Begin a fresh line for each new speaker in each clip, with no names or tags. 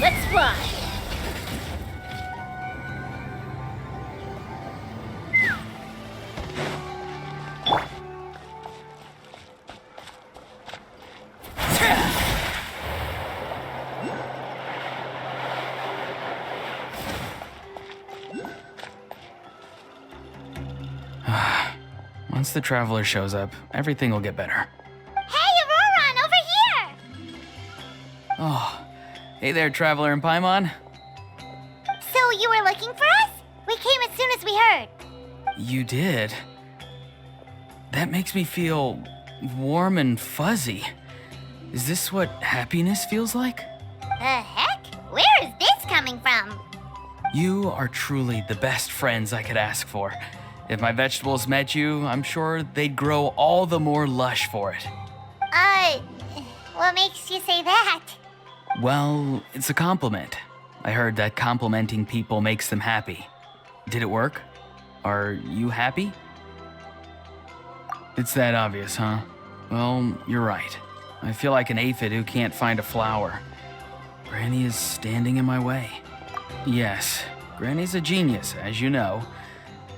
Let's fly!
Once the Traveler shows up, everything will get better.
Hey, Auroron, over here!
Oh, hey there, Traveler and Paimon.
So you were looking for us? We came as soon as we heard.
You did? That makes me feel warm and fuzzy. Is this what happiness feels like?
The heck? Where is this coming from?
You are truly the best friends I could ask for. If my vegetables met you, I'm sure they'd grow all the more lush for it.
What makes you say that?
Well, it's a compliment. I heard that complimenting people makes them happy. Did it work? Are you happy? It's that obvious, huh? Well, you're right. I feel like an aphid who can't find a flower. Granny is standing in my way. Yes, Granny's a genius, as you know.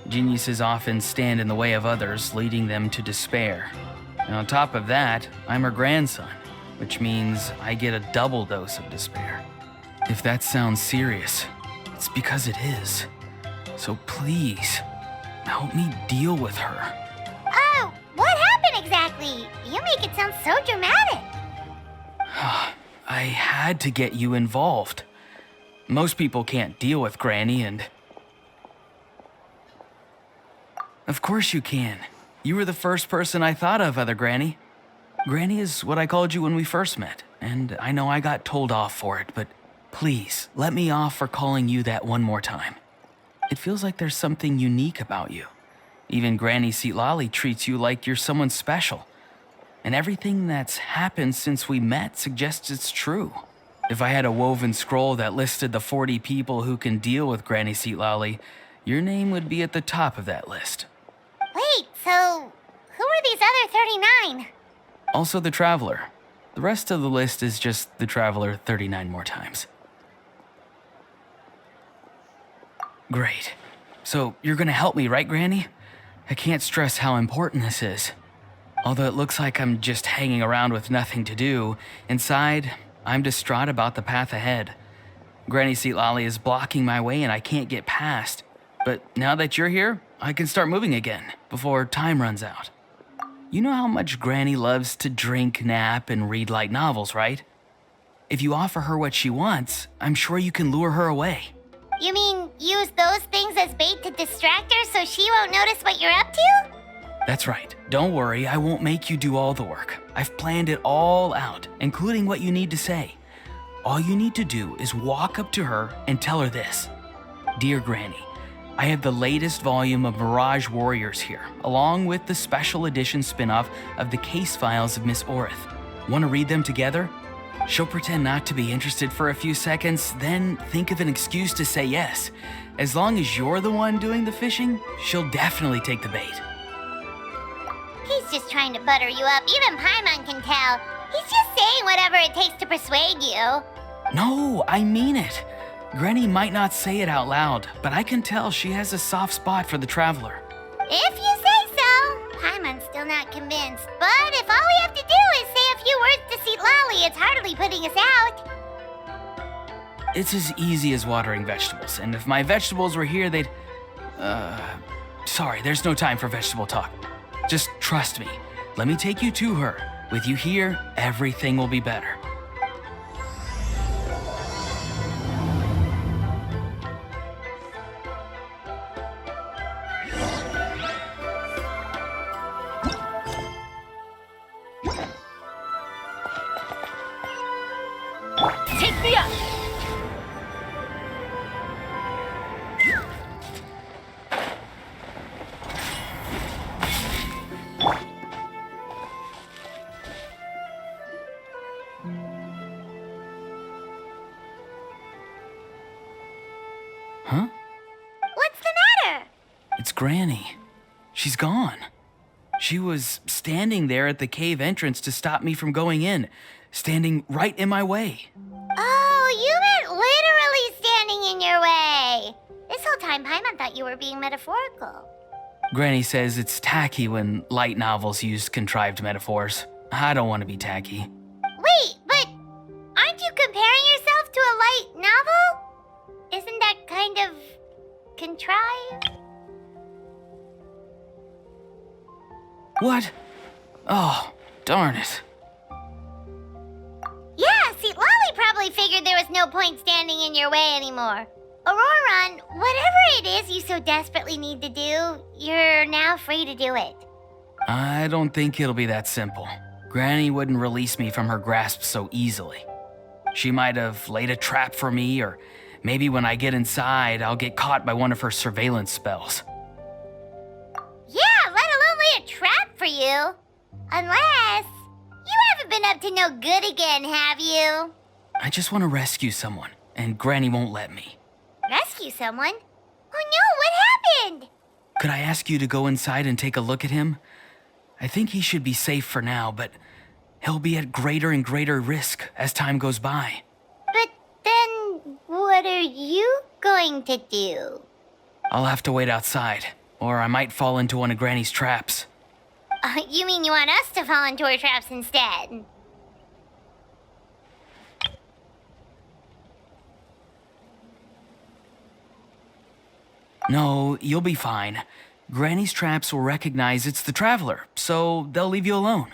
Geniuses often stand in the way of others, leading them to despair. And on top of that, I'm her grandson, which means I get a double dose of despair. If that sounds serious, it's because it is. So please, help me deal with her.
Oh, what happened exactly? You make it sound so dramatic.
I had to get you involved. Most people can't deal with Granny, and of course you can. You were the first person I thought of, other Granny. Granny is what I called you when we first met, and I know I got told off for it, but please, let me off for calling you that one more time. It feels like there's something unique about you. Even Granny Seatlali treats you like you're someone special. And everything that's happened since we met suggests it's true. If I had a woven scroll that listed the 40 people who can deal with Granny Seatlali, your name would be at the top of that list.
Wait, so who are these other 39?
Also the Traveler. The rest of the list is just the Traveler 39 more times. Great. So you're gonna help me, right, Granny? I can't stress how important this is. Although it looks like I'm just hanging around with nothing to do, inside, I'm distraught about the path ahead. Granny Seatlali is blocking my way and I can't get past. But now that you're here, I can start moving again, before time runs out. You know how much Granny loves to drink, nap, and read light novels, right? If you offer her what she wants, I'm sure you can lure her away.
You mean use those things as bait to distract her so she won't notice what you're up to?
That's right. Don't worry, I won't make you do all the work. I've planned it all out, including what you need to say. All you need to do is walk up to her and tell her this. Dear Granny, I have the latest volume of Mirage Warriors here, along with the special edition spin-off of the case files of Miss Orith. Want to read them together? She'll pretend not to be interested for a few seconds, then think of an excuse to say yes. As long as you're the one doing the fishing, she'll definitely take the bait.
He's just trying to butter you up. Even Paimon can tell. He's just saying whatever it takes to persuade you.
No, I mean it. Granny might not say it out loud, but I can tell she has a soft spot for the Traveler.
If you say so. Paimon's still not convinced. But if all we have to do is say a few words to Seatlali, it's hardly putting us out.
It's as easy as watering vegetables, and if my vegetables were here, they'd... Sorry, there's no time for vegetable talk. Just trust me. Let me take you to her. With you here, everything will be better.
Take me up!
Huh?
What's the matter?
It's Granny. She's gone. She was standing there at the cave entrance to stop me from going in, standing right in my way.
Oh, you meant time, Paimon thought you were being metaphorical.
Granny says it's tacky when light novels use contrived metaphors. I don't want to be tacky.
Wait, but aren't you comparing yourself to a light novel? Isn't that kind of contrived?
What? Oh, darn it.
Yeah, see, Lolly probably figured there was no point standing in your way anymore. Auroron, whatever it is you so desperately need to do, you're now free to do it.
I don't think it'll be that simple. Granny wouldn't release me from her grasp so easily. She might have laid a trap for me, or maybe when I get inside, I'll get caught by one of her surveillance spells.
Yeah, let alone lay a trap for you. Unless you haven't been up to no good again, have you?
I just want to rescue someone, and Granny won't let me.
Rescue someone? Oh no, what happened?
Could I ask you to go inside and take a look at him? I think he should be safe for now, but he'll be at greater and greater risk as time goes by.
But then, what are you going to do?
I'll have to wait outside, or I might fall into one of Granny's traps.
You mean you want us to fall into her traps instead?
No, you'll be fine. Granny's traps will recognize it's the Traveler, so they'll leave you alone.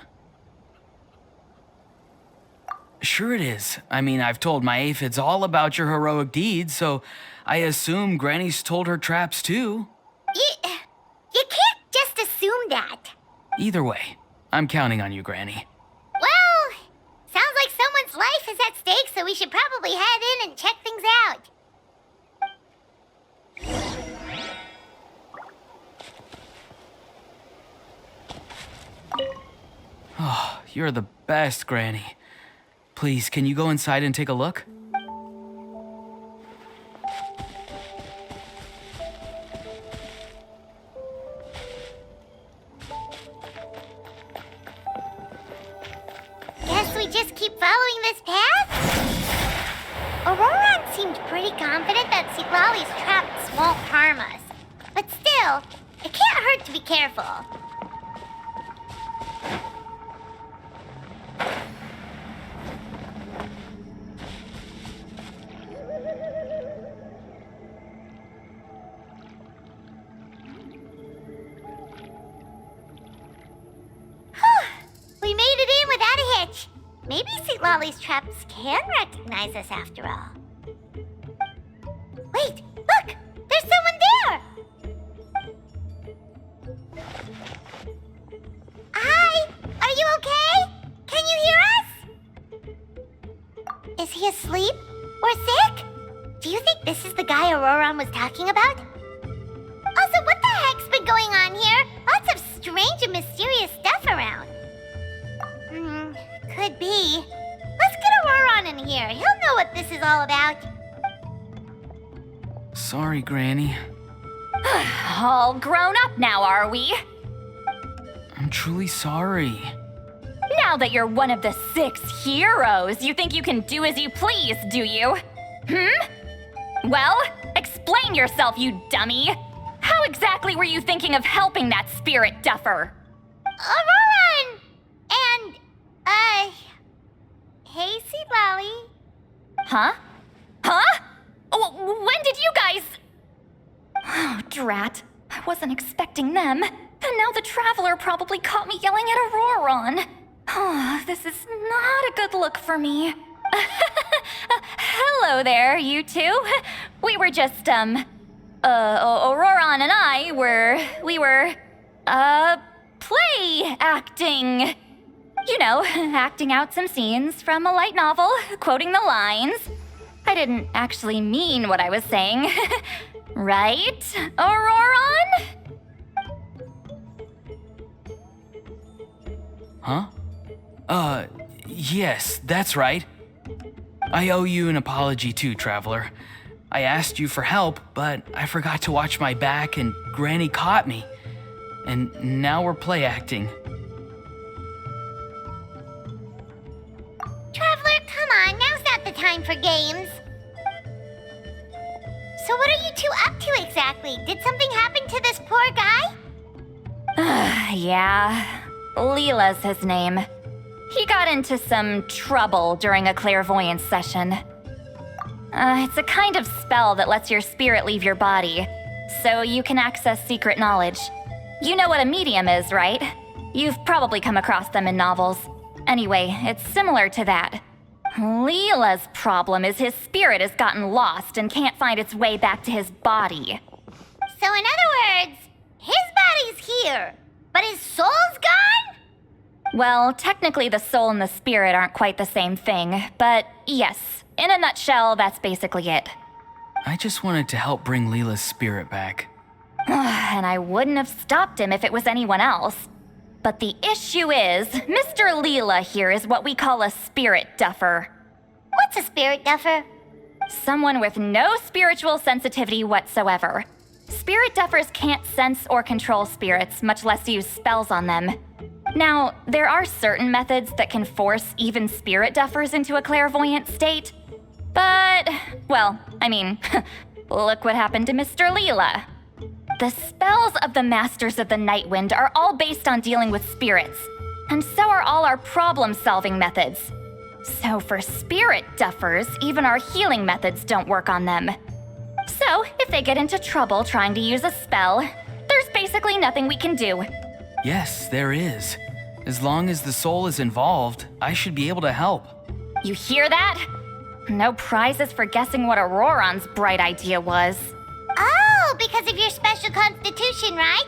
Sure it is. I mean, I've told my aphids all about your heroic deeds, so I assume Granny's told her traps too.
You can't just assume that.
Either way, I'm counting on you, Granny.
Well, sounds like someone's life is at stake, so we should probably head in and check things out.
Oh, you're the best, Granny. Please, can you go inside and take a look?
Guess we just keep following this path? Auroron seemed pretty confident that Lolly's traps won't harm us. But still, it can't hurt to be careful. We made it in without a hitch. Maybe St. Lolly's traps can recognize us after all. Wait, look! There's someone there! Hi! Are you okay? Can you hear us? Is he asleep? Or sick? Do you think this is the guy Auroron was talking about? Also, what the heck's been going on here? Lots of strange and mysterious stuff around. Could be. Let's get Auroron in here. He'll know what this is all about.
Sorry, Granny.
All grown up now, are we?
I'm truly sorry.
Now that you're one of the 6 heroes, you think you can do as you please, do you? Well, explain yourself, you dummy. How exactly were you thinking of helping that spirit duffer?
Auroron! And, hey, Seed Lolly.
Huh? Huh? When did you guys... Oh, drat. I wasn't expecting them. And now the Traveler probably caught me yelling at Auroron. Oh, this is not a good look for me. Hello there, you two. We were just, Auroron and I we were, play acting. You know, acting out some scenes from a light novel, quoting the lines. I didn't actually mean what I was saying. Right, Auroron?
Huh? Yes, that's right. I owe you an apology too, Traveler. I asked you for help, but I forgot to watch my back and Granny caught me. And now we're play acting.
Traveler, come on. Now's not the time for games. So what are you two up to exactly? Did something happen to this poor guy?
Yeah. Leela's his name. He got into some trouble during a clairvoyance session. It's a kind of spell that lets your spirit leave your body, so you can access secret knowledge. You know what a medium is, right? You've probably come across them in novels. Anyway, it's similar to that. Leela's problem is his spirit has gotten lost and can't find its way back to his body.
So in other words, his body's here, but his soul's gone?
Well, technically the soul and the spirit aren't quite the same thing, but yes, in a nutshell, that's basically it.
I just wanted to help bring Leela's spirit back.
And I wouldn't have stopped him if it was anyone else. But the issue is, Mr. Leela here is what we call a spirit duffer.
What's a spirit duffer?
Someone with no spiritual sensitivity whatsoever. Spirit duffers can't sense or control spirits, much less use spells on them. Now, there are certain methods that can force even spirit duffers into a clairvoyant state. But, well, I mean, look what happened to Mr. Leela. The spells of the Masters of the Nightwind are all based on dealing with spirits, and so are all our problem-solving methods. So for spirit duffers, even our healing methods don't work on them. So, if they get into trouble trying to use a spell, there's basically nothing we can do.
Yes, there is. As long as the soul is involved, I should be able to help.
You hear that? No prizes for guessing what Auroron's bright idea was.
Oh, because of your special constitution, right?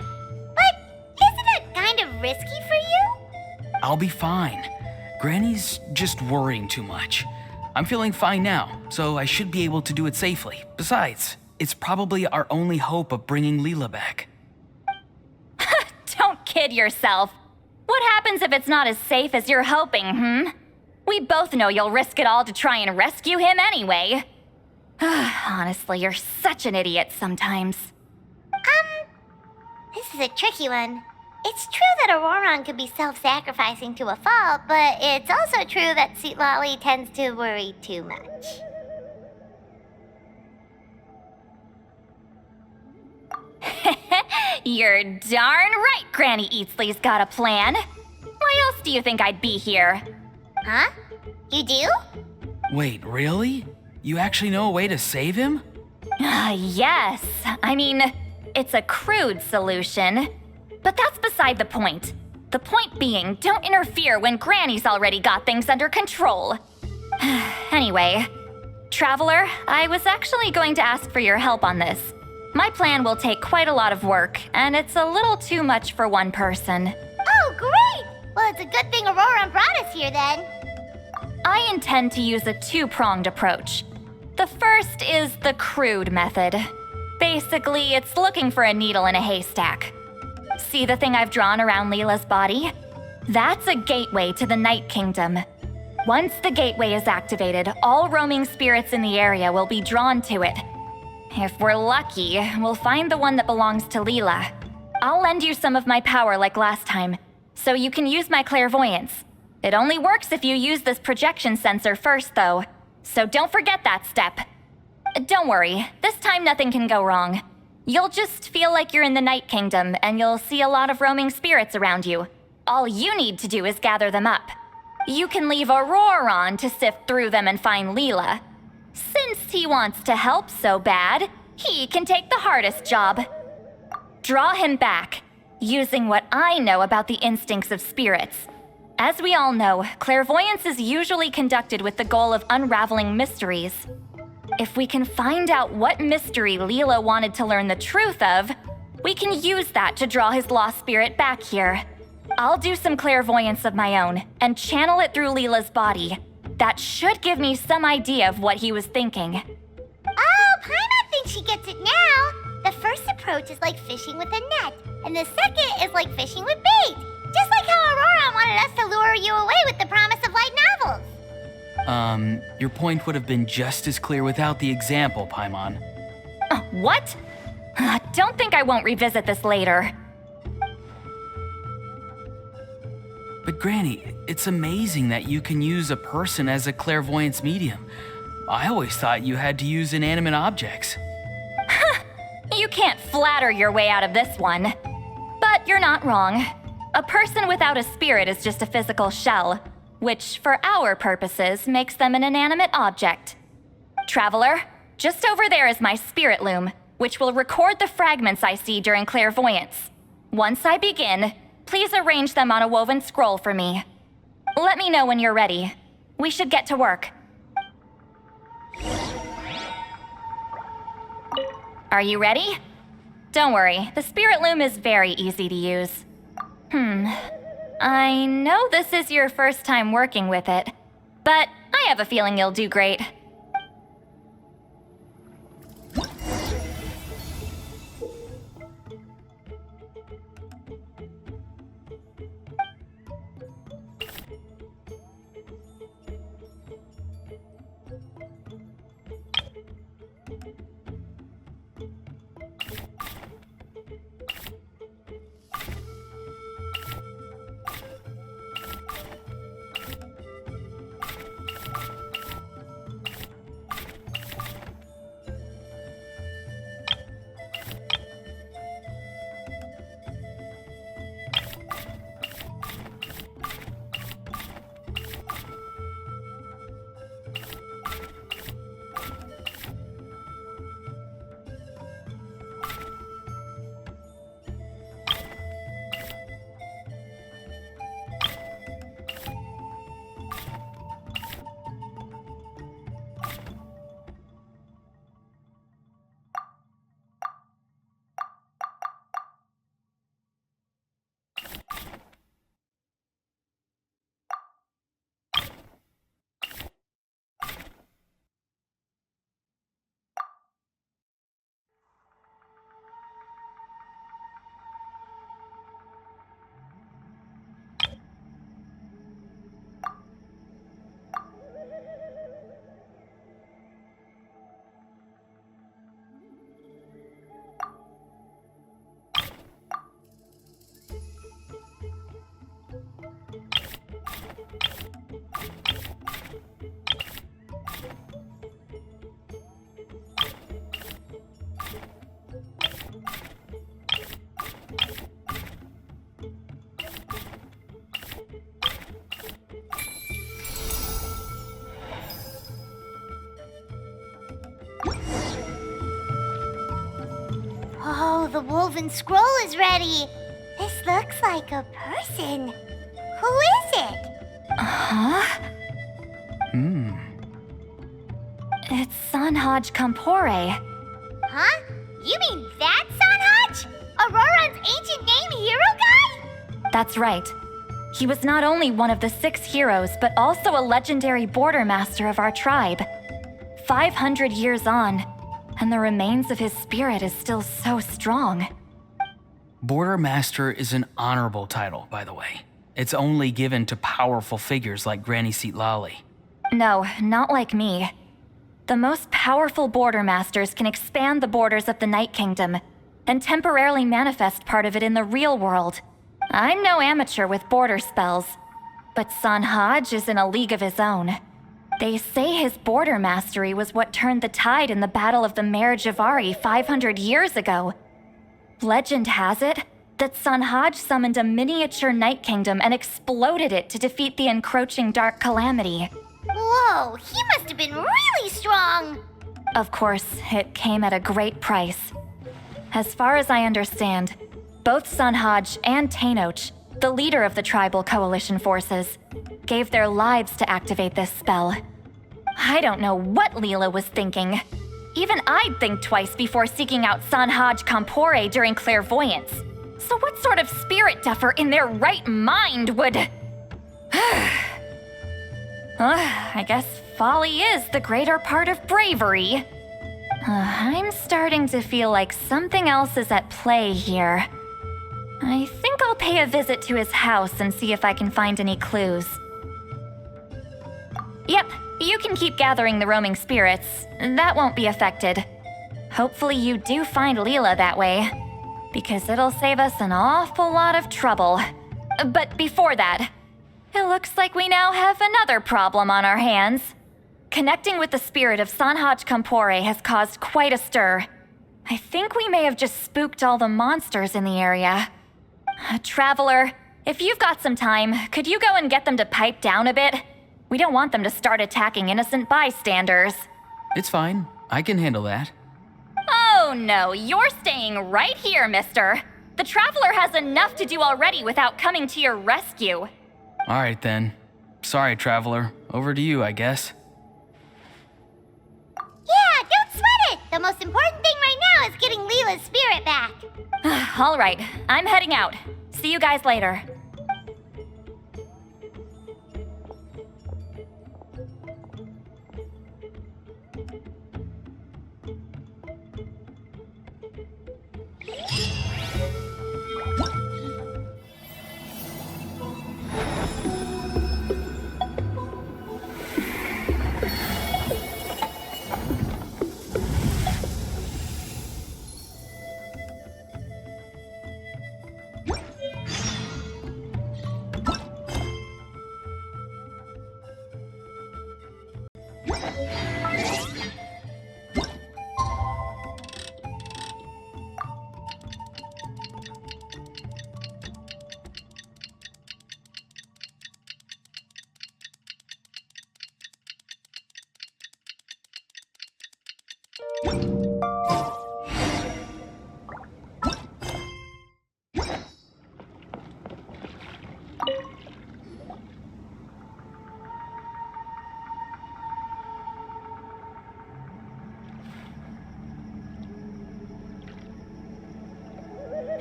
But isn't it kind of risky for you?
I'll be fine. Granny's just worrying too much. I'm feeling fine now, so I should be able to do it safely. Besides, it's probably our only hope of bringing Leela back.
Don't kid yourself. What happens if it's not as safe as you're hoping, We both know you'll risk it all to try and rescue him anyway. Honestly, you're such an idiot sometimes.
This is a tricky one. It's true that Auroron could be self-sacrificing to a fault, but it's also true that Lolly tends to worry too much.
You're darn right Granny Eatsley's got a plan. Why else do you think I'd be here?
Huh? You do?
Wait, really? You actually know a way to save him?
Yes. I mean, it's a crude solution. But that's beside the point. The point being, don't interfere when Granny's already got things under control. Anyway, Traveler, I was actually going to ask for your help on this. My plan will take quite a lot of work, and it's a little too much for one person.
Oh, great! Well, it's a good thing Auroron brought us here then.
I intend to use a two-pronged approach. The first is the crude method. Basically, it's looking for a needle in a haystack. See the thing I've drawn around Leela's body? That's a gateway to the Night Kingdom. Once the gateway is activated, all roaming spirits in the area will be drawn to it. If we're lucky, we'll find the one that belongs to Leela. I'll lend you some of my power like last time, so you can use my clairvoyance. It only works if you use this projection sensor first, though, so don't forget that step. Don't worry, this time nothing can go wrong. You'll just feel like you're in the Night Kingdom, and you'll see a lot of roaming spirits around you. All you need to do is gather them up. You can leave Auroron to sift through them and find Leela. Since he wants to help so bad, he can take the hardest job. Draw him back, using what I know about the instincts of spirits. As we all know, clairvoyance is usually conducted with the goal of unraveling mysteries. If we can find out what mystery Leela wanted to learn the truth of, we can use that to draw his lost spirit back here. I'll do some clairvoyance of my own and channel it through Leela's body. That should give me some idea of what he was thinking.
Oh, Paimon thinks she gets it now. The first approach is like fishing with a net, and the second is like fishing with bait. Just like how Auroron wanted us to lure you away with the promise of light novels.
Your point would have been just as clear without the example, Paimon.
What? Don't think I won't revisit this later.
But Granny, it's amazing that you can use a person as a clairvoyance medium. I always thought you had to use inanimate objects.
You can't flatter your way out of this one. But you're not wrong. A person without a spirit is just a physical shell, which, for our purposes, makes them an inanimate object. Traveler, just over there is my spirit loom, which will record the fragments I see during clairvoyance. Once I begin, please arrange them on a woven scroll for me. Let me know when you're ready. We should get to work. Are you ready? Don't worry, the spirit loom is very easy to use. I know this is your first time working with it, but I have a feeling you'll do great.
Oh, the woven scroll is ready. This looks like a person. Who is it?
Huh? It's Sanhaj-Kampore.
Huh? You mean that Sanhaj? Auroran's ancient name hero guy?
That's right. He was not only one of the 6 heroes, but also a legendary border master of our tribe. 500 years on, and the remains of his spirit is still so strong.
Border Master is an honorable title, by the way. It's only given to powerful figures like Granny Seatlali.
No, not like me. The most powerful border masters can expand the borders of the Night Kingdom and temporarily manifest part of it in the real world. I'm no amateur with border spells, but Sanhaj is in a league of his own. They say his border mastery was what turned the tide in the Battle of the Mare Javari 500 years ago. Legend has it that Sanhaj summoned a miniature Night Kingdom and exploded it to defeat the encroaching Dark Calamity.
Whoa, he must have been really strong.
Of course, it came at a great price. As far as I understand, both Sanhaj and Tainoch, the leader of the tribal coalition forces, gave their lives to activate this spell. I don't know what Leela was thinking. Even I'd think twice before seeking out Sanhaj-Kampore during clairvoyance. So what sort of spirit duffer in their right mind would... I guess folly is the greater part of bravery. I'm starting to feel like something else is at play here. I think I'll pay a visit to his house and see if I can find any clues. Yep, you can keep gathering the roaming spirits. That won't be affected. Hopefully you do find Leela that way, because it'll save us an awful lot of trouble. But before that, it looks like we now have another problem on our hands. Connecting with the spirit of Sanhaj-Kampore has caused quite a stir. I think we may have just spooked all the monsters in the area. Traveler, if you've got some time, could you go and get them to pipe down a bit? We don't want them to start attacking innocent bystanders.
It's fine. I can handle that.
Oh no, you're staying right here, mister. The Traveler has enough to do already without coming to your rescue.
All right then. Sorry, Traveler. Over to you, I guess.
Yeah, don't sweat it! The most important thing right now is getting Leela's spirit back.
All right, I'm heading out. See you guys later.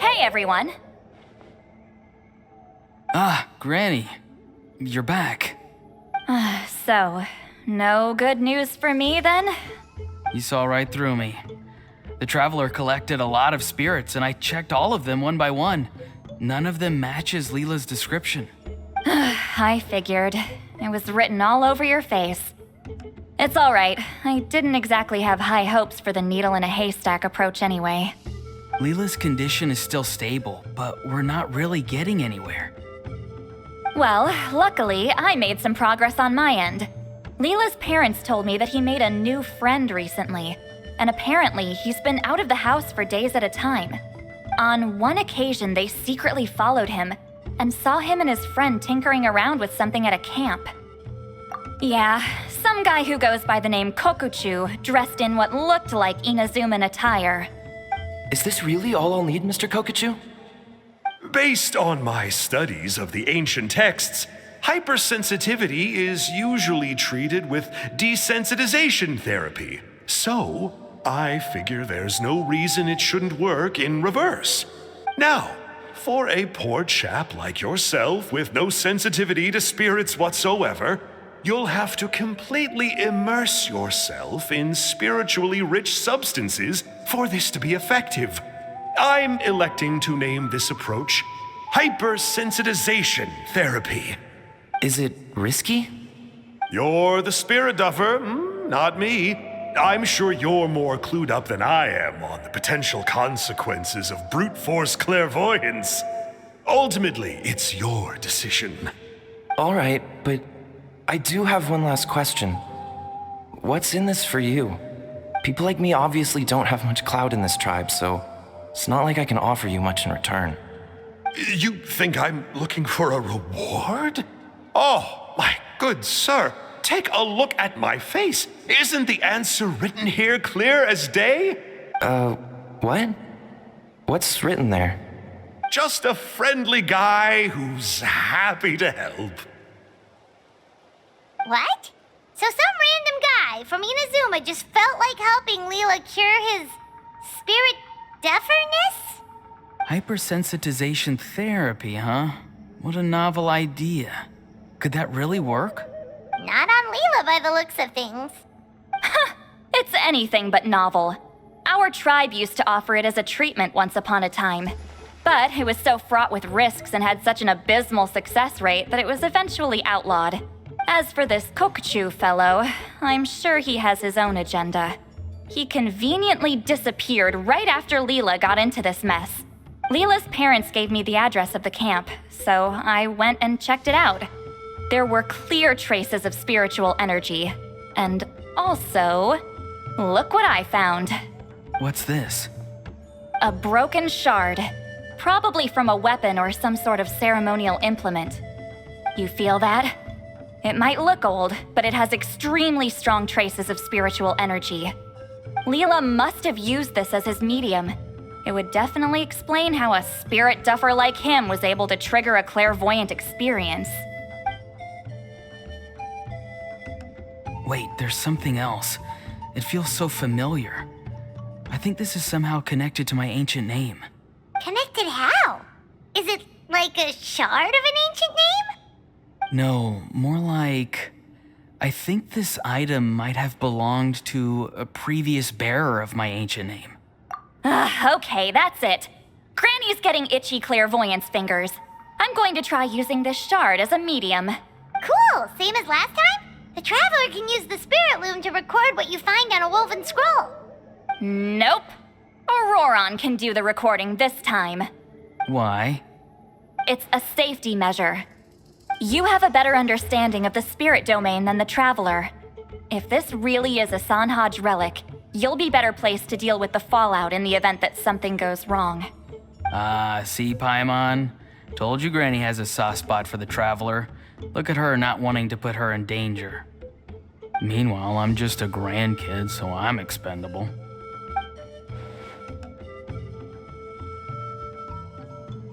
Hey everyone.
Ah, Granny. You're back.
So, no good news for me then?
You saw right through me. The Traveler collected a lot of spirits, and I checked all of them one by one. None of them matches Leela's description.
I figured. It was written all over your face. It's alright. I didn't exactly have high hopes for the needle in a haystack approach anyway.
Leela's condition is still stable, but we're not really getting anywhere.
Well, luckily, I made some progress on my end. Leela's parents told me that he made a new friend recently, and apparently he's been out of the house for days at a time. On one occasion, they secretly followed him and saw him and his friend tinkering around with something at a camp. Yeah, some guy who goes by the name Kokuchu, dressed in what looked like Inazuman attire.
Is this really all I'll need, Mr. Kokuchu?
Based on my studies of the ancient texts, hypersensitivity is usually treated with desensitization therapy. So, I figure there's no reason it shouldn't work in reverse. Now, for a poor chap like yourself with no sensitivity to spirits whatsoever, you'll have to completely immerse yourself in spiritually rich substances for this to be effective. I'm electing to name this approach hypersensitization therapy.
Is it risky?
You're the spirit duffer, not me. I'm sure you're more clued up than I am on the potential consequences of brute force clairvoyance. Ultimately, it's your decision.
All right, but I do have one last question. What's in this for you? People like me obviously don't have much clout in this tribe, so it's not like I can offer you much in return.
You think I'm looking for a reward? Oh, my good sir, take a look at my face. Isn't the answer written here clear as day?
What? What's written there?
Just a friendly guy who's happy to help.
What? So some random guy from Inazuma just felt like helping Leela cure his spirit deafness?
Hypersensitization therapy, huh? What a novel idea. Could that really work?
Not on Leela by the looks of things.
It's anything but novel. Our tribe used to offer it as a treatment once upon a time. But it was so fraught with risks and had such an abysmal success rate that it was eventually outlawed. As for this Kokuchu fellow, I'm sure he has his own agenda. He conveniently disappeared right after Leela got into this mess. Leela's parents gave me the address of the camp, so I went and checked it out. There were clear traces of spiritual energy. And also, look what I found.
What's this?
A broken shard. Probably from a weapon or some sort of ceremonial implement. You feel that? It might look old, but it has extremely strong traces of spiritual energy. Leela must have used this as his medium. It would definitely explain how a spirit duffer like him was able to trigger a clairvoyant experience.
Wait, there's something else. It feels so familiar. I think this is somehow connected to my ancient name.
Connected how? Is it like a shard of an ancient name?
No, more like... I think this item might have belonged to a previous bearer of my ancient name.
Okay, that's it. Granny's getting itchy clairvoyance fingers. I'm going to try using this shard as a medium.
Cool, same as last time? The Traveler can use the Spirit Loom to record what you find on a woven scroll.
Nope. Auroron can do the recording this time.
Why?
It's a safety measure. You have a better understanding of the spirit domain than the Traveler. If this really is a Sanhaj relic, you'll be better placed to deal with the fallout in the event that something goes wrong.
See, Paimon? Told you Granny has a soft spot for the Traveler. Look at her not wanting to put her in danger. Meanwhile, I'm just a grandkid, so I'm expendable.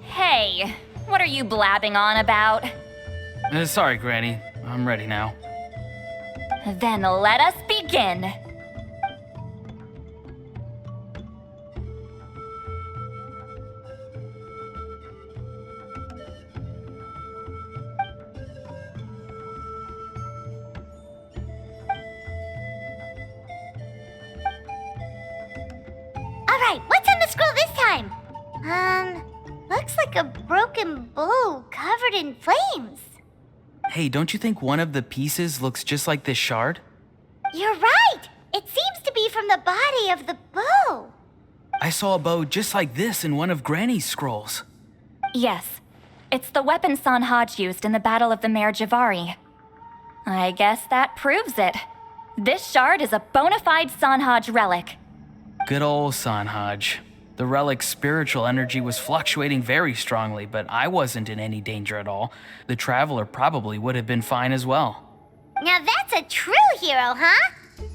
Hey, what are you blabbing on about?
Sorry, Granny. I'm ready now.
Then let us begin.
Alright, what's on the scroll this time? Looks like a broken bow covered in flames.
Hey, don't you think one of the pieces looks just like this shard?
You're right! It seems to be from the body of the bow.
I saw a bow just like this in one of Granny's scrolls.
Yes, it's the weapon Sanhaj used in the Battle of the Mare Javari. I guess that proves it. This shard is a bona fide Sanhaj relic.
Good old Sanhaj. The relic's spiritual energy was fluctuating very strongly, but I wasn't in any danger at all. The Traveler probably would have been fine as well.
Now that's a true hero, huh?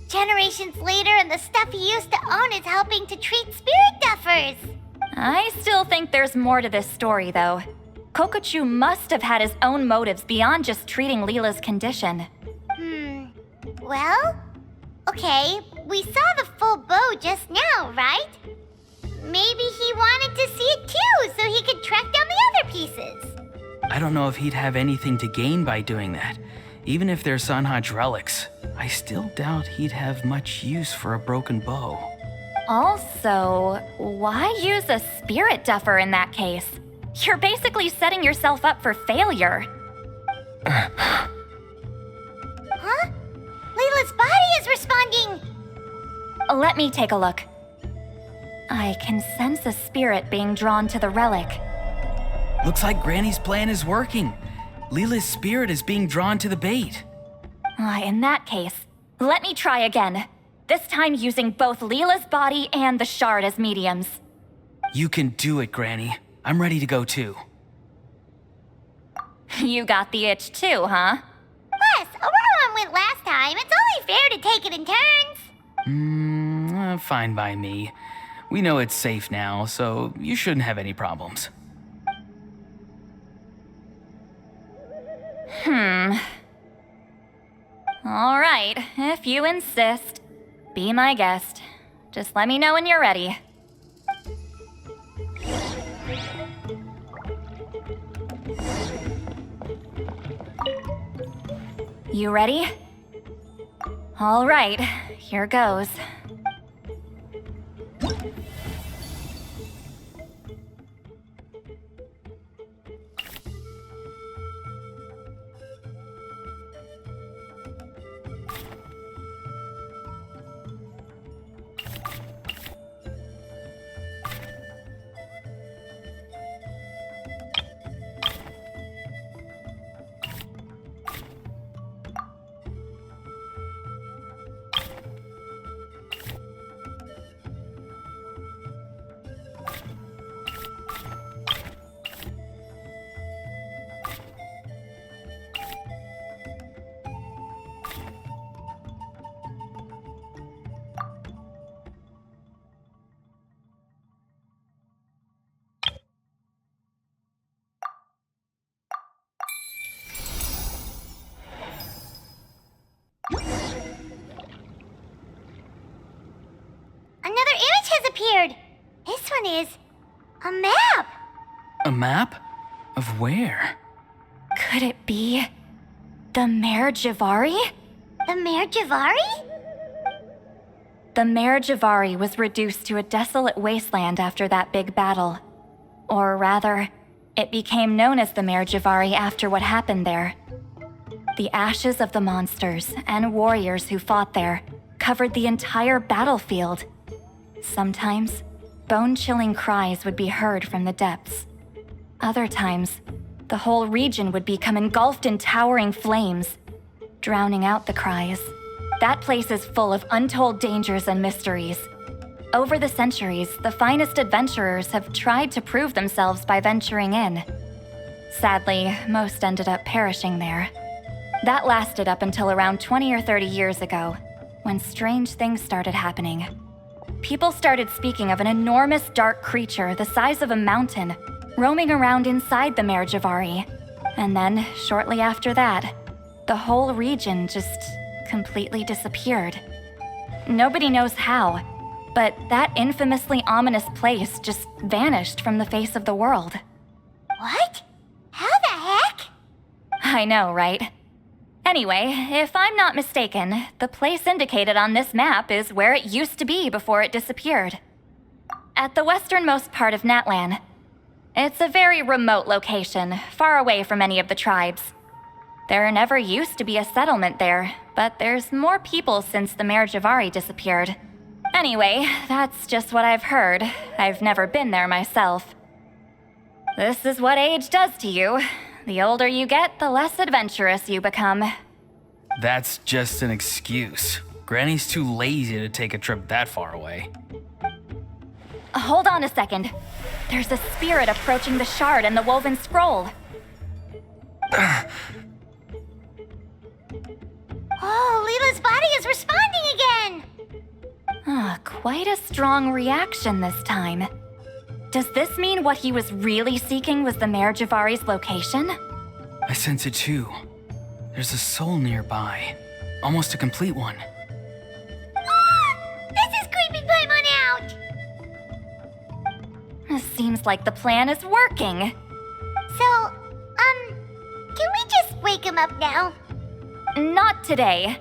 Generations later and the stuff he used to own is helping to treat spirit duffers.
I still think there's more to this story, though. Kokochu must have had his own motives beyond just treating Leela's condition.
Well, okay, we saw the full bow just now, right? Maybe he wanted to see it too, so he could track down the other pieces.
I don't know if he'd have anything to gain by doing that. Even if they're Sanhaj relics, I still doubt he'd have much use for a broken bow.
Also, why use a spirit duffer in that case? You're basically setting yourself up for failure.
Huh? Leela's body is responding!
Let me take a look. I can sense a spirit being drawn to the relic.
Looks like Granny's plan is working. Leela's spirit is being drawn to the bait.
In that case, let me try again. This time using both Leela's body and the shard as mediums.
You can do it, Granny. I'm ready to go too.
You got the itch too, huh?
Plus, Auroron went last time. It's only fair to take it in turns.
Fine by me. We know it's safe now, so you shouldn't have any problems.
All right, if you insist. Be my guest. Just let me know when you're ready. You ready? All right, here goes.
another image has appeared. This one is a map.
A map? Of where?
Could it be the Mare Javari?
The Mare Javari?
The Mare Javari was reduced to a desolate wasteland after that big battle. Or rather, it became known as the Mare Javari after what happened there. The ashes of the monsters and warriors who fought there covered the entire battlefield. Sometimes, bone-chilling cries would be heard from the depths. Other times, the whole region would become engulfed in towering flames, drowning out the cries. That place is full of untold dangers and mysteries. Over the centuries, the finest adventurers have tried to prove themselves by venturing in. Sadly, most ended up perishing there. That lasted up until around 20 or 30 years ago, when strange things started happening. People started speaking of an enormous dark creature the size of a mountain, roaming around inside the Mare Javari. And then, shortly after that, the whole region just completely disappeared. Nobody knows how, but that infamously ominous place just vanished from the face of the world.
What? How the heck?
I know, right? Anyway, if I'm not mistaken, the place indicated on this map is where it used to be before it disappeared. At the westernmost part of Natlan. It's a very remote location, far away from any of the tribes. There never used to be a settlement there, but there's more people since the Mare Javari disappeared. Anyway, that's just what I've heard. I've never been there myself. This is what age does to you. The older you get, the less adventurous you become.
That's just an excuse. Granny's too lazy to take a trip that far away.
Hold on a second. There's a spirit approaching the shard and the woven scroll.
Oh, Leela's body is responding again!
Quite a strong reaction this time. Does this mean what he was really seeking was the Mare Javari's location?
I sense it too. There's a soul nearby. Almost a complete one.
This is creeping Paimon out!
Seems like the plan is working.
So, can we just wake him up now?
Not today.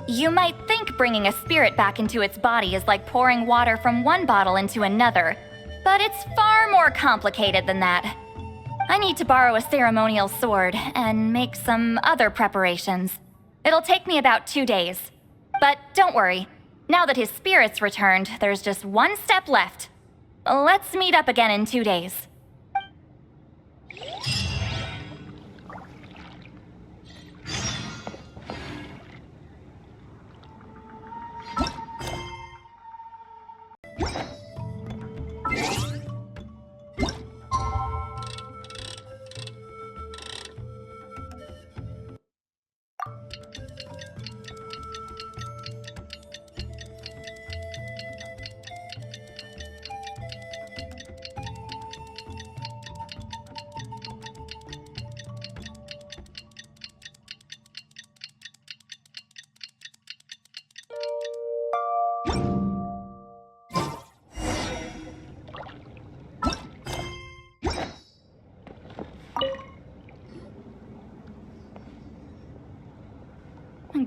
You might think bringing a spirit back into its body is like pouring water from one bottle into another, but it's far more complicated than that. I need to borrow a ceremonial sword and make some other preparations. It'll take me about 2 days. But don't worry, now that his spirit's returned, there's just one step left. Let's meet up again in 2 days.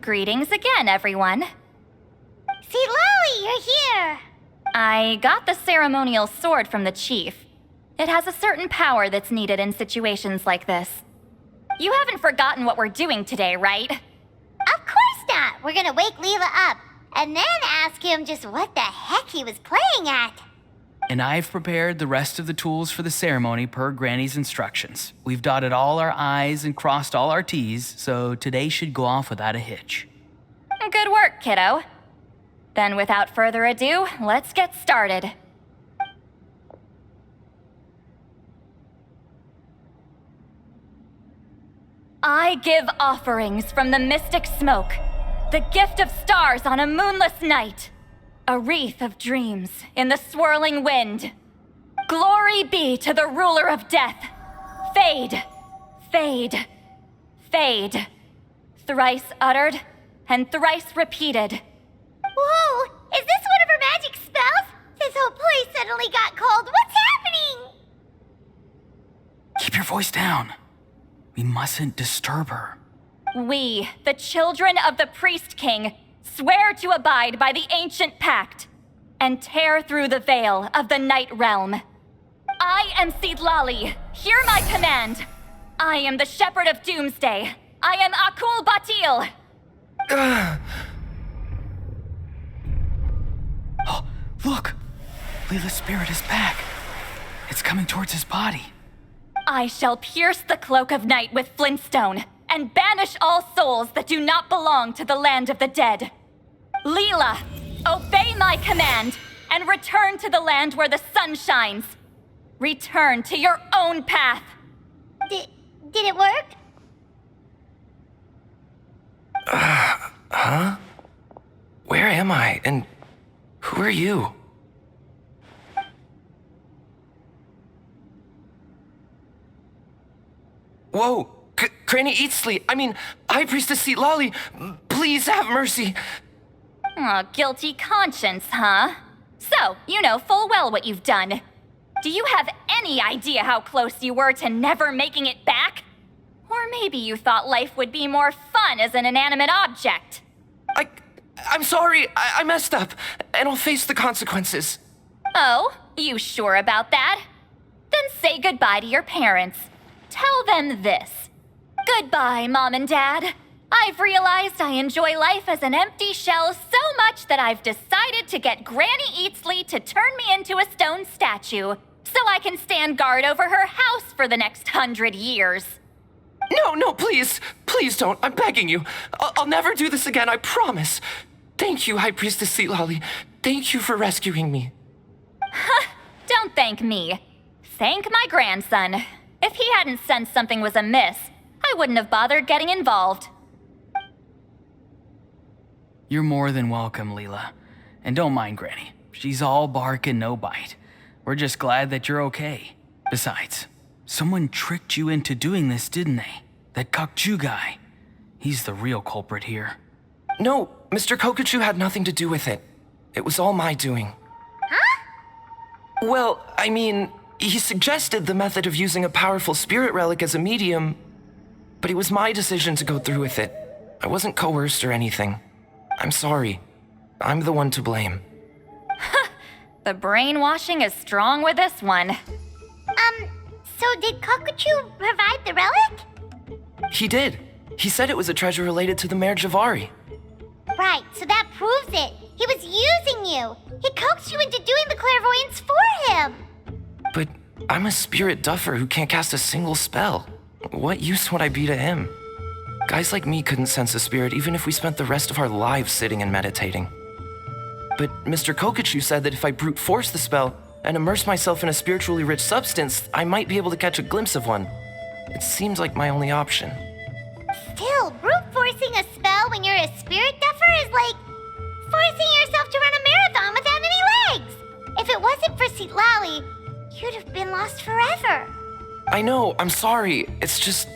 Greetings again, everyone.
See, Lolly, you're here!
I got the ceremonial sword from the chief. It has a certain power that's needed in situations like this. You haven't forgotten what we're doing today, right?
Of course not! We're gonna wake Leela up, and then ask him just what the heck he was playing at.
And I've prepared the rest of the tools for the ceremony per Granny's instructions. We've dotted all our I's and crossed all our T's, so today should go off without a hitch.
Good work, kiddo. Then without further ado, let's get started. I give offerings from the mystic smoke, the gift of stars on a moonless night. A wreath of dreams in the swirling wind. Glory be to the ruler of death. Fade, fade, fade. Thrice uttered and thrice repeated.
Whoa! Is this one of her magic spells? suddenly got cold. What's happening?
Keep your voice down. We mustn't disturb her.
We, the children of the Priest King, swear to abide by the ancient pact and tear through the veil of the Night Realm. I am Sidlali. Hear my command. I am the Shepherd of Doomsday. I am Akul Batil.
Oh, look! Leela's spirit is back. It's coming towards his body.
I shall pierce the cloak of night with flintstone and banish all souls that do not belong to the land of the dead. Leela, obey my command and return to the land where the sun shines. Return to your own path.
Did it work?
Huh? Where am I? And who are you? Whoa! Granny Eatsley! I mean, High Priestess Sidlali! Please have mercy!
Oh, guilty conscience, huh? So, you know full well what you've done. Do you have any idea how close you were to never making it back? Or maybe you thought life would be more fun as an inanimate object.
I'm sorry, I messed up, and I'll face the consequences.
Oh, you sure about that? Then say goodbye to your parents. Tell them this. Goodbye, Mom and Dad. I've realized I enjoy life as an empty shell so much that I've decided to get Granny Eatsley to turn me into a stone statue, so I can stand guard over her house for the next 100 years.
No, please! Please don't, I'm begging you. I'll never do this again, I promise. Thank you, High Priestess Sidlali. Thank you for rescuing me.
Don't thank me. Thank my grandson. If he hadn't sensed something was amiss, I wouldn't have bothered getting involved.
You're more than welcome, Leela. And don't mind Granny. She's all bark and no bite. We're just glad that you're okay. Besides, someone tricked you into doing this, didn't they? That Kokju guy. He's the real culprit here.
No, Mr. Kokuchu had nothing to do with it. It was all my doing.
Huh?
Well, I mean, he suggested the method of using a powerful spirit relic as a medium, but it was my decision to go through with it. I wasn't coerced or anything. I'm sorry. I'm the one to blame.
The brainwashing is strong with this one.
So did Kokuchu provide the relic?
He did. He said it was a treasure related to the Mare Javari.
Right, so that proves it. He was using you. He coaxed you into doing the clairvoyance for him.
But I'm a spirit duffer who can't cast a single spell. What use would I be to him? Guys like me couldn't sense a spirit even if we spent the rest of our lives sitting and meditating. But Mr. Kokuchu said that if I brute force the spell and immerse myself in a spiritually rich substance, I might be able to catch a glimpse of one. It seems like my only option.
Still, brute forcing a spell when you're a spirit duffer is like forcing yourself to run a marathon without any legs. If it wasn't for Sidlali, you'd have been lost forever.
I know, I'm sorry. It's just...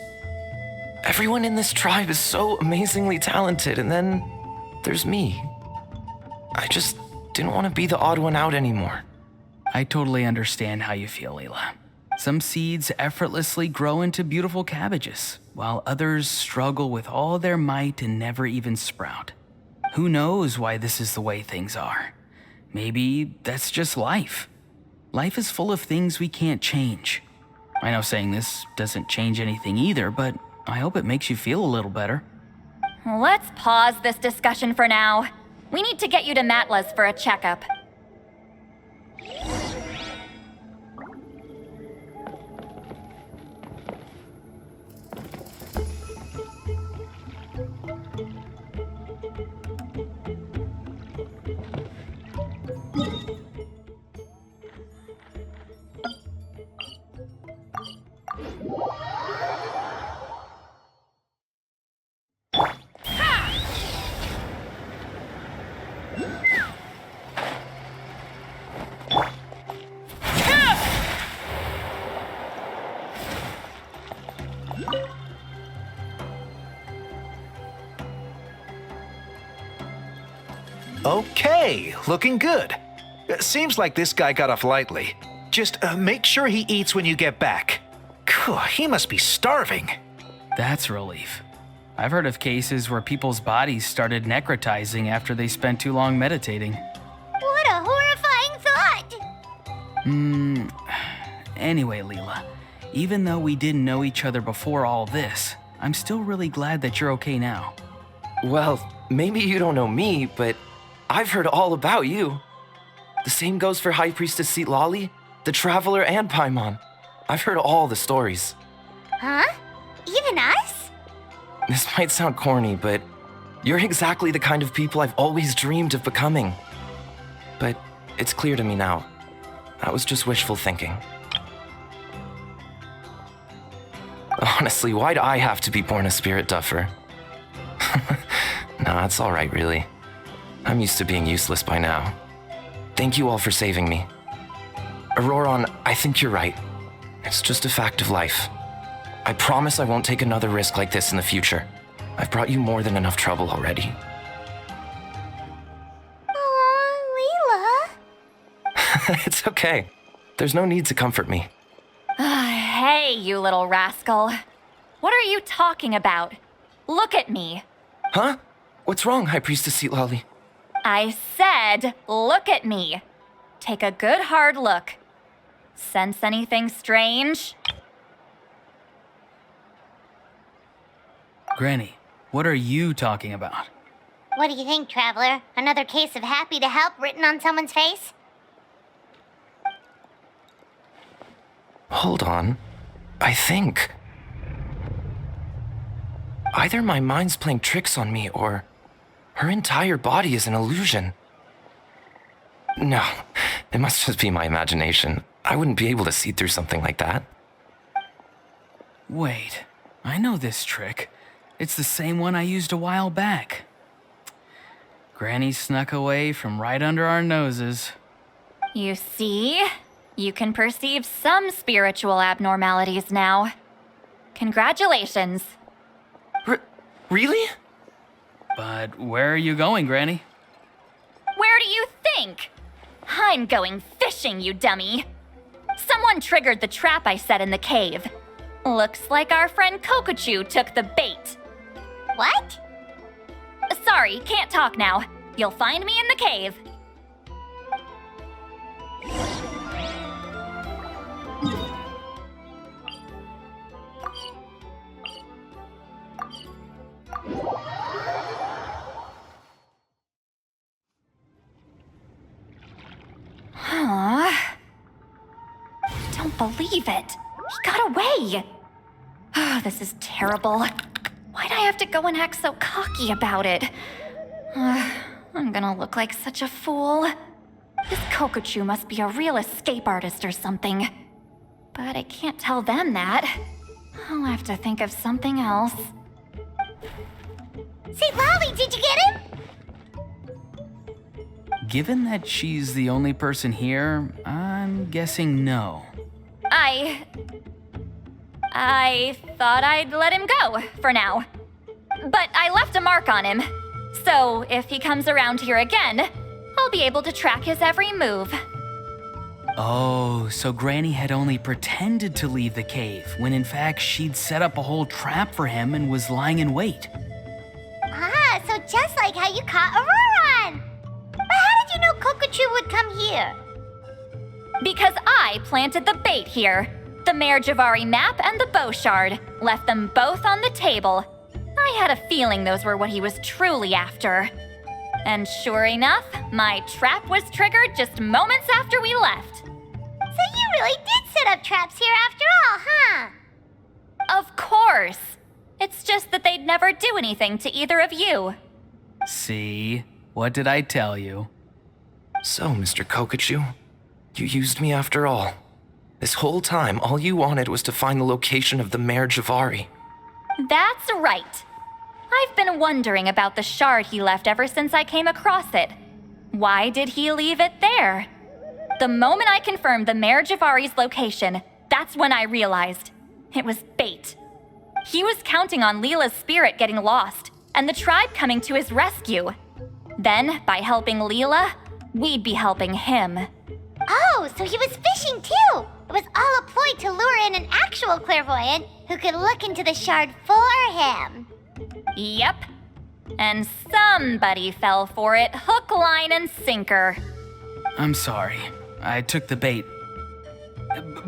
everyone in this tribe is so amazingly talented, and then there's me. I just didn't want to be the odd one out anymore.
I totally understand how you feel, Leela. Some seeds effortlessly grow into beautiful cabbages, while others struggle with all their might and never even sprout. Who knows why this is the way things are? Maybe that's just life. Life is full of things we can't change. I know saying this doesn't change anything either, but I hope it makes you feel a little better.
Let's pause this discussion for now. We need to get you to Matla's for a checkup.
Okay, looking good. Seems like this guy got off lightly. Just make sure he eats when you get back. Phew, he must be starving.
That's relief. I've heard of cases where people's bodies started necrotizing after they spent too long meditating.
What a horrifying thought!
Anyway, Leela, even though we didn't know each other before all this, I'm still really glad that you're okay now.
Well, maybe you don't know me, but I've heard all about you. The same goes for High Priestess Citlali, the Traveler, and Paimon. I've heard all the stories.
Huh? Even us?
This might sound corny, but you're exactly the kind of people I've always dreamed of becoming. But it's clear to me now. That was just wishful thinking. Honestly, why'd I have to be born a spirit duffer? Nah, it's alright, really. I'm used to being useless by now. Thank you all for saving me. Auroron, I think you're right. It's just a fact of life. I promise I won't take another risk like this in the future. I've brought you more than enough trouble already.
Aw, Leela.
It's okay. There's no need to comfort me.
Hey, you little rascal. What are you talking about? Look at me.
Huh? What's wrong, High Priestess Citlali?
I said, look at me. Take a good hard look. Sense anything strange?
Granny, what are you talking about?
What do you think, Traveler? Another case of happy to help written on someone's face?
Hold on. I think... either my mind's playing tricks on me, or her entire body is an illusion. No, it must just be my imagination. I wouldn't be able to see through something like that.
Wait, I know this trick. It's the same one I used a while back. Granny snuck away from right under our noses.
You see? You can perceive some spiritual abnormalities now. Congratulations.
Really?
But where are you going, Granny?
Where do you think? I'm going fishing, you dummy. Someone triggered the trap I set in the cave. Looks like our friend Kokochu took the bait.
What?
Sorry, can't talk now. You'll find me in the cave. Don't believe it. He got away. Oh, this is terrible. Why'd I have to go and act so cocky about it? I'm gonna look like such a fool. This Kokochu must be a real escape artist or something. But I can't tell them that. I'll have to think of something else.
Citlali, did you get him?
Given that she's the only person here, I'm guessing no.
I thought I'd let him go, for now. But I left a mark on him. So if he comes around here again, I'll be able to track his every move.
Oh, so Granny had only pretended to leave the cave, when in fact she'd set up a whole trap for him and was lying in wait.
Ah, so just like how you caught Auroron. But how did you know Kokochu would come here?
Because I planted the bait here. The Mare Javari map and the bow shard. Left them both on the table. I had a feeling those were what he was truly after. And sure enough, my trap was triggered just moments after we left.
So you really did set up traps here after all, huh?
Of course. It's just that they'd never do anything to either of you.
See? What did I tell you?
So, Mr. Kokochu, you used me after all. This whole time, all you wanted was to find the location of the Mare Javari.
That's right. I've been wondering about the shard he left ever since I came across it. Why did he leave it there? The moment I confirmed the Mare Javari's location, that's when I realized it was bait. He was counting on Leela's spirit getting lost and the tribe coming to his rescue. Then, by helping Leela, we'd be helping him.
Oh, so he was fishing too! It was all a ploy to lure in an actual clairvoyant who could look into the shard for him.
Yep. And somebody fell for it, hook, line, and sinker.
I'm sorry. I took the bait.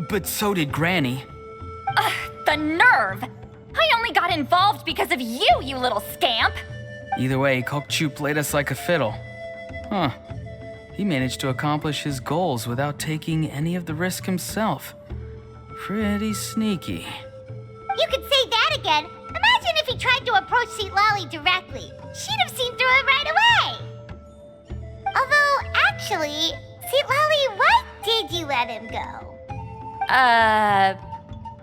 But so did Granny.
Ugh, the nerve! I only got involved because of you, you little scamp!
Either way, Kokchu played us like a fiddle. Huh. He managed to accomplish his goals without taking any of the risk himself. Pretty sneaky.
You could say that again. Imagine if he tried to approach Seat Lolly directly. She'd have seen through it right away. Although, actually, Seat Lolly, why did you let him go?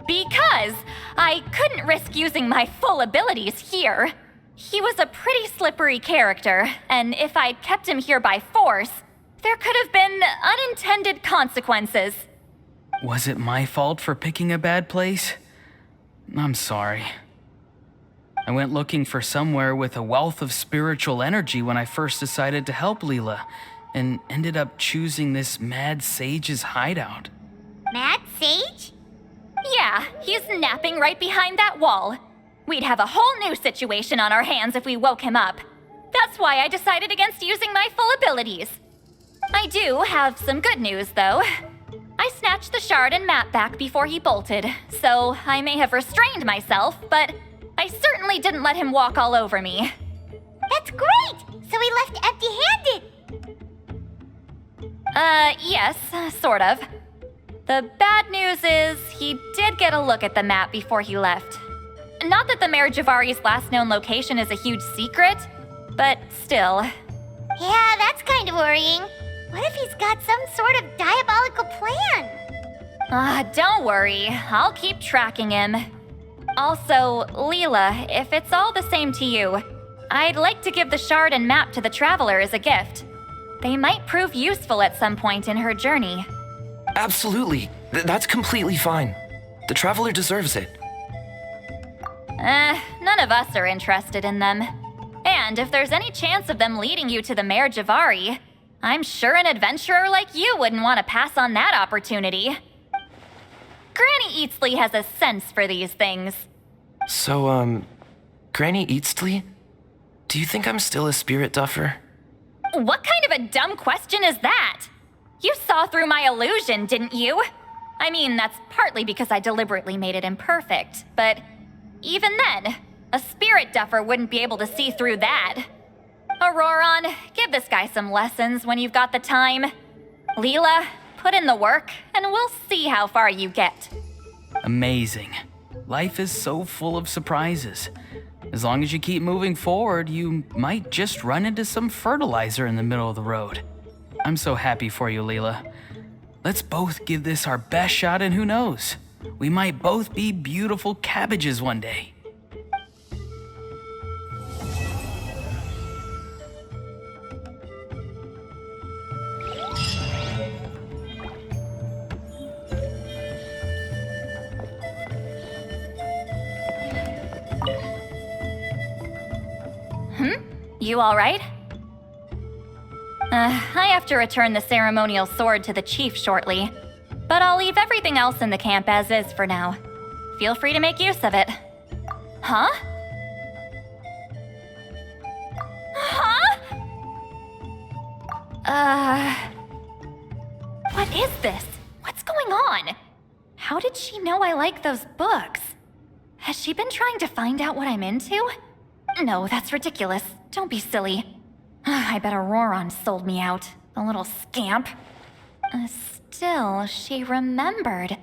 Because I couldn't risk using my full abilities here. He was a pretty slippery character, and if I'd kept him here by force, there could have been unintended consequences.
Was it my fault for picking a bad place? I'm sorry. I went looking for somewhere with a wealth of spiritual energy when I first decided to help Leela, and ended up choosing this mad sage's hideout.
Mad Sage?
Yeah, he's napping right behind that wall. We'd have a whole new situation on our hands if we woke him up. That's why I decided against using my full abilities. I do have some good news, though. I snatched the shard and map back before he bolted, so I may have restrained myself, but I certainly didn't let him walk all over me.
That's great! So he left empty-handed!
Yes, sort of. The bad news is he did get a look at the map before he left. Not that the Mayor Javari's last known location is a huge secret, but still.
Yeah, that's kind of worrying. What if he's got some sort of diabolical plan?
Don't worry. I'll keep tracking him. Also, Leela, if it's all the same to you, I'd like to give the shard and map to the Traveler as a gift. They might prove useful at some point in her journey.
Absolutely. That's completely fine. The Traveler deserves it.
None of us are interested in them. And if there's any chance of them leading you to the Mayor Javari, I'm sure an adventurer like you wouldn't want to pass on that opportunity. Granny Eatsley has a sense for these things.
So, Granny Eatsley? Do you think I'm still a spirit duffer?
What kind of a dumb question is that? You saw through my illusion, didn't you? I mean, that's partly because I deliberately made it imperfect, but even then, a spirit duffer wouldn't be able to see through that. Auroron, give this guy some lessons when you've got the time. Leela, put in the work, and we'll see how far you get.
Amazing. Life is so full of surprises. As long as you keep moving forward, you might just run into some fertilizer in the middle of the road. I'm so happy for you, Leela. Let's both give this our best shot, and who knows? We might both be beautiful cabbages one day.
You all right? I have to return the ceremonial sword to the chief shortly, but I'll leave everything else in the camp as is for now. Feel free to make use of it. Huh? What is this? What's going on? How did she know I like those books? Has she been trying to find out what I'm into? No, that's ridiculous. Don't be silly. I bet Auroron sold me out, the little scamp. Still, she remembered.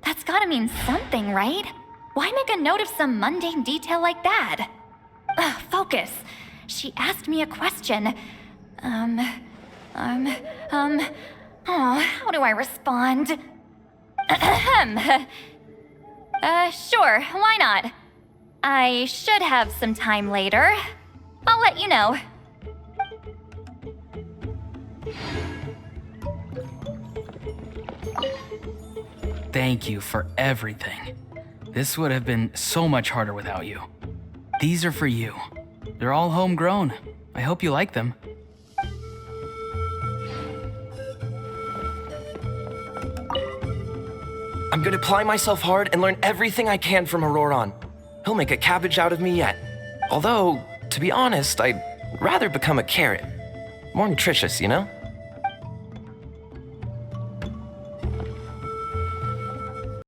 That's gotta mean something, right? Why make a note of some mundane detail like that? Focus. She asked me a question. How do I respond? Sure, why not? I should have some time later. I'll let you know.
Thank you for everything. This would have been so much harder without you. These are for you. They're all homegrown. I hope you like them.
I'm gonna apply myself hard and learn everything I can from Auroron. He'll make a cabbage out of me yet. Although, to be honest, I'd rather become a carrot. More nutritious, you know?